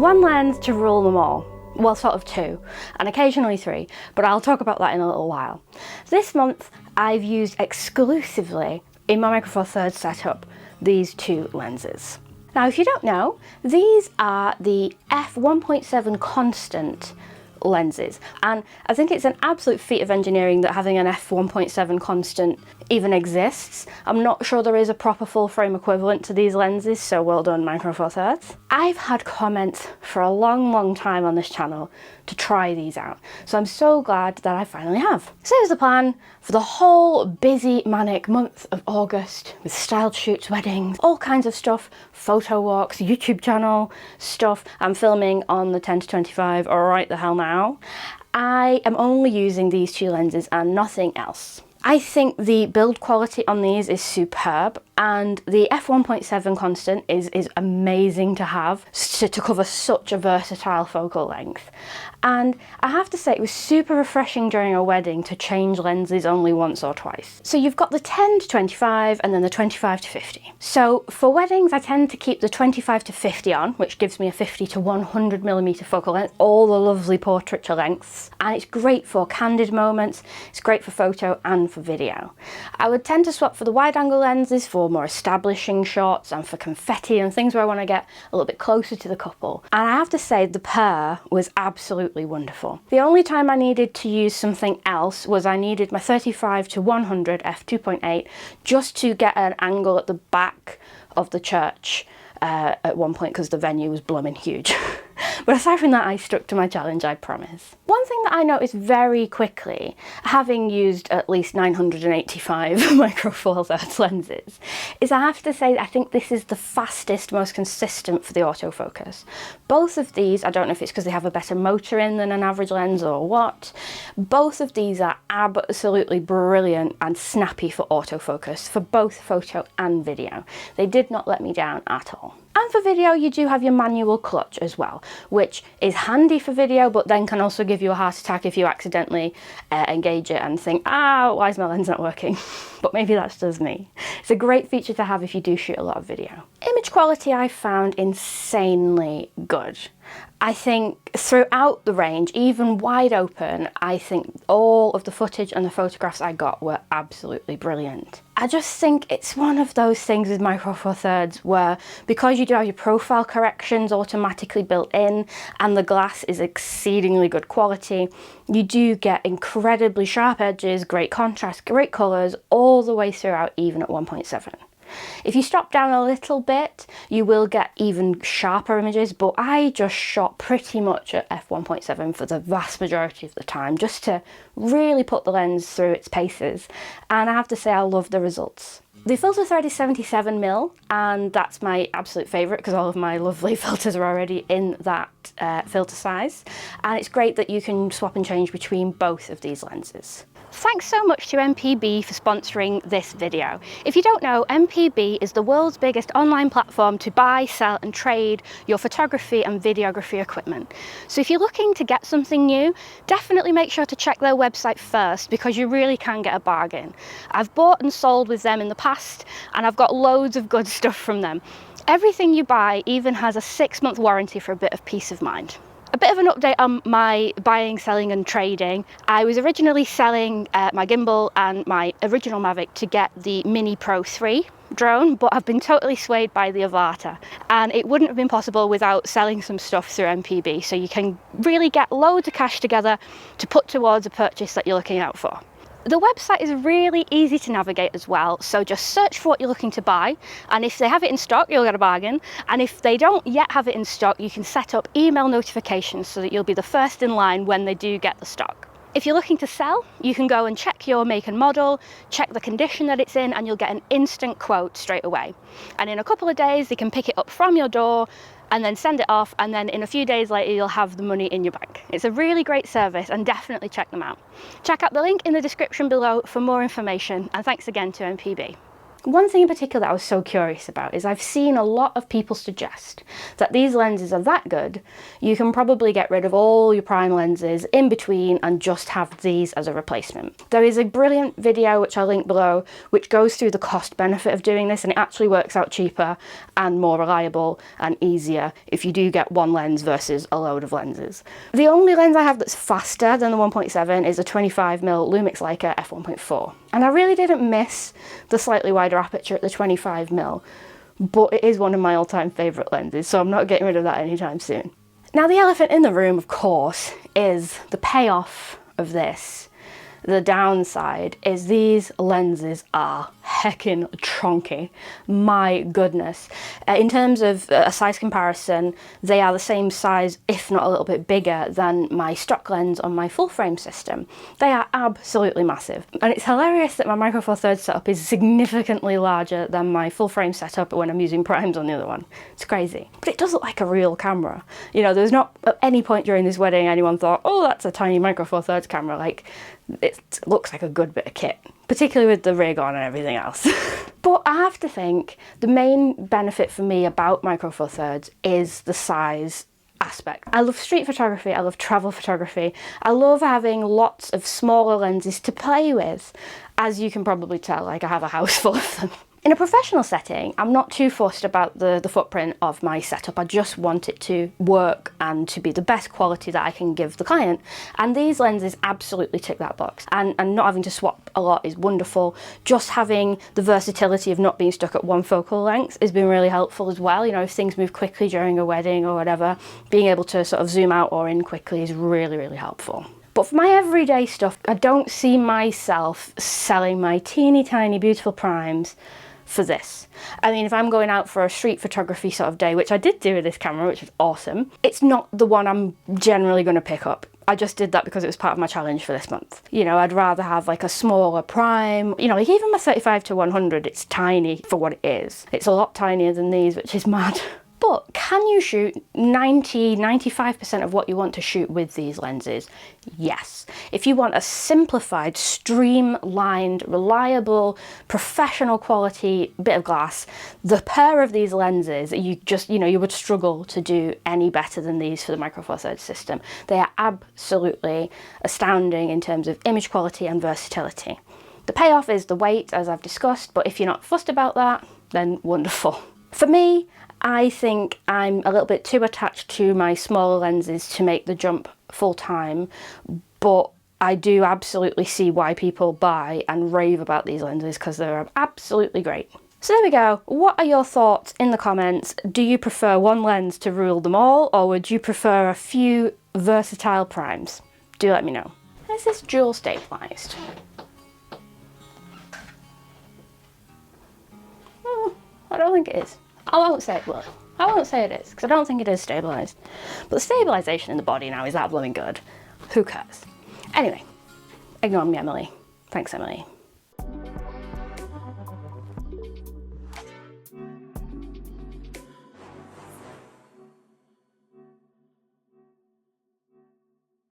one lens to rule them all. Well, sort of two, and occasionally three, but I'll talk about that in a little while. This month, I've used exclusively, in my Micro Four Thirds setup, these two lenses. Now, if you don't know, these are the f1.7 constant lenses, and I think it's an absolute feat of engineering that having an f1.7 constant even exists. I'm not sure there is a proper full frame equivalent to these lenses, so well done Micro Four Thirds. I've had comments for a long time on this channel to try these out, so I'm so glad that I finally have. So here's the plan for the whole busy manic month of August, with styled shoots, weddings, all kinds of stuff, photo walks, YouTube channel stuff. I'm filming on the 10-25 right the hell now. I am only using these two lenses and nothing else. I think the build quality on these is superb, and the f1.7 constant is amazing to have to cover such a versatile focal length. And I have to say, it was super refreshing during a wedding to change lenses only once or twice. So you've got the 10-25 and then the 25-50. So for weddings, I tend to keep the 25-50 on, which gives me a 50 to 100mm focal length, all the lovely portraiture lengths. And it's great for candid moments, it's great for photo and for video. I would tend to swap for the wide angle lenses for more establishing shots and for confetti and things where I want to get a little bit closer to the couple. And I have to say, the pair was absolutely wonderful. The only time I needed to use something else was I needed my 35-100 f2.8 just to get an angle at the back of the church at one point, because the venue was blooming huge. But aside from that, I stuck to my challenge, I promise. One thing that I noticed very quickly, having used at least 985 Micro Four Thirds lenses, is I have to say I think this is the fastest, most consistent for the autofocus. Both of these, I don't know if it's because they have a better motor in than an average lens or what, both of these are absolutely brilliant and snappy for autofocus, for both photo and video. They did not let me down at all. And for video, you do have your manual clutch as well, which is handy for video, but then can also give you a heart attack if you accidentally engage it and think, why is my lens not working? But maybe that's just me. It's a great feature to have if you do shoot a lot of video. Image quality I found insanely good. I think throughout the range, even wide open, I think all of the footage and the photographs I got were absolutely brilliant. I just think it's one of those things with Micro Four Thirds where, because you do have your profile corrections automatically built in and the glass is exceedingly good quality, you do get incredibly sharp edges, great contrast, great colours all the way throughout, even at 1.7. If you stop down a little bit, you will get even sharper images, but I just shot pretty much at f1.7 for the vast majority of the time, just to really put the lens through its paces, and I have to say I love the results. The filter thread is 77mm, and that's my absolute favourite because all of my lovely filters are already in that filter size, and it's great that you can swap and change between both of these lenses. Thanks so much to MPB for sponsoring this video. If you don't know, MPB is the world's biggest online platform to buy, sell and trade your photography and videography equipment. So if you're looking to get something new, definitely make sure to check their website first, because you really can get a bargain. I've bought and sold with them in the past, and I've got loads of good stuff from them. Everything you buy even has a 6-month warranty for a bit of peace of mind. A bit of an update on my buying, selling and trading. I was originally selling my gimbal and my original Mavic to get the Mini Pro 3 drone, but I've been totally swayed by the Avata, and it wouldn't have been possible without selling some stuff through MPB, so you can really get loads of cash together to put towards a purchase that you're looking out for. The website is really easy to navigate as well, so just search for what you're looking to buy, and if they have it in stock, you'll get a bargain, and if they don't yet have it in stock, you can set up email notifications so that you'll be the first in line when they do get the stock. If you're looking to sell, you can go and check your make and model, check the condition that it's in, and you'll get an instant quote straight away. And in a couple of days, they can pick it up from your door and then send it off, and then in a few days later you'll have the money in your bank. It's a really great service, and definitely check them out. Check out the link in the description below for more information, and thanks again to MPB. One thing in particular that I was so curious about is I've seen a lot of people suggest that these lenses are that good, you can probably get rid of all your prime lenses in between and just have these as a replacement. There is a brilliant video which I'll link below which goes through the cost benefit of doing this, and it actually works out cheaper and more reliable and easier if you do get one lens versus a load of lenses. The only lens I have that's faster than the 1.7 is a 25mm Lumix Leica f1.4. And I really didn't miss the slightly wider aperture at the 25mm, but it is one of my all-time favourite lenses, so I'm not getting rid of that anytime soon. Now the elephant in the room, of course, is the payoff of this. The downside is these lenses are heckin' chunky. My goodness. In terms of a size comparison, they are the same size, if not a little bit bigger, than my stock lens on my full frame system. They are absolutely massive. And it's hilarious that my Micro Four Thirds setup is significantly larger than my full frame setup when I'm using primes on the other one. It's crazy. But it does look like a real camera. You know, there's not at any point during this wedding anyone thought, oh, that's a tiny Micro Four Thirds camera. Like, it looks like a good bit of kit, particularly with the rig on and everything else. But I have to think the main benefit for me about Micro Four Thirds is the size aspect. I love street photography, I love travel photography, I love having lots of smaller lenses to play with. As you can probably tell, like I have a house full of them. In a professional setting, I'm not too fussed about the footprint of my setup. I just want it to work and to be the best quality that I can give the client. And these lenses absolutely tick that box. And not having to swap a lot is wonderful. Just having the versatility of not being stuck at one focal length has been really helpful as well. You know, if things move quickly during a wedding or whatever, being able to sort of zoom out or in quickly is really, really helpful. But for my everyday stuff, I don't see myself selling my teeny tiny beautiful primes for this. I mean, if I'm going out for a street photography sort of day, which I did do with this camera, which is awesome, it's not the one I'm generally going to pick up. I just did that because it was part of my challenge for this month. You know, I'd rather have like a smaller prime, you know, like even my 35-100, it's tiny for what it is. It's a lot tinier than these, which is mad. But can you shoot 90–95% of what you want to shoot with these lenses? Yes. If you want a simplified, streamlined, reliable, professional quality bit of glass, the pair of these lenses, you would struggle to do any better than these for the Micro Four Thirds system. They are absolutely astounding in terms of image quality and versatility. The payoff is the weight, as I've discussed, but if you're not fussed about that, then wonderful. For me, I think I'm a little bit too attached to my smaller lenses to make the jump full time, but I do absolutely see why people buy and rave about these lenses because they're absolutely great. So there we go. What are your thoughts in the comments? Do you prefer one lens to rule them all, or would you prefer a few versatile primes? Do let me know. Is this dual stabilized? I don't think it is. I won't say it will. I won't say it is, because I don't think it is stabilised. But the stabilisation in the body now is that blooming good. Who cares? Anyway, ignore me, Emily. Thanks, Emily.